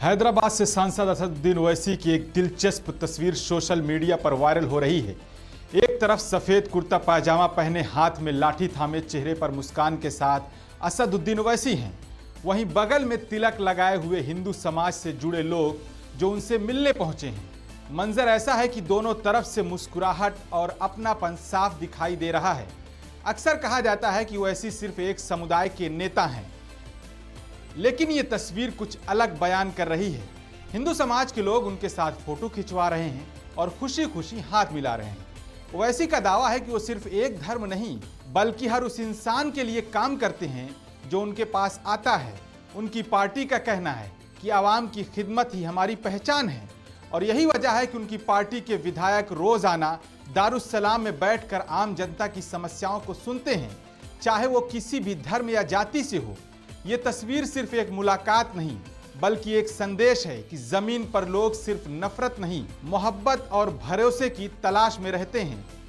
हैदराबाद से सांसद असदुद्दीन ओवैसी की एक दिलचस्प तस्वीर सोशल मीडिया पर वायरल हो रही है। एक तरफ सफेद कुर्ता पायजामा पहने, हाथ में लाठी थामे, चेहरे पर मुस्कान के साथ असदुद्दीन ओवैसी हैं। वहीं बगल में तिलक लगाए हुए हिंदू समाज से जुड़े लोग जो उनसे मिलने पहुंचे हैं। मंजर ऐसा है कि दोनों तरफ से मुस्कुराहट और अपनापन साफ दिखाई दे रहा है। अक्सर कहा जाता है कि ओवैसी सिर्फ एक समुदाय के नेता हैं, लेकिन ये तस्वीर कुछ अलग बयान कर रही है। हिंदू समाज के लोग उनके साथ फोटो खिंचवा रहे हैं और खुशी खुशी हाथ मिला रहे हैं। ओवैसी का दावा है कि वो सिर्फ एक धर्म नहीं बल्कि हर उस इंसान के लिए काम करते हैं जो उनके पास आता है। उनकी पार्टी का कहना है कि आवाम की खिदमत ही हमारी पहचान है और यही वजह है कि उनकी पार्टी के विधायक रोजाना दारुस्सलाम में बैठकर आम जनता की समस्याओं को सुनते हैं, चाहे वो किसी भी धर्म या जाति से हो। ये तस्वीर सिर्फ एक मुलाकात नहीं बल्कि एक संदेश है कि जमीन पर लोग सिर्फ नफरत नहीं, मोहब्बत और भरोसे की तलाश में रहते हैं।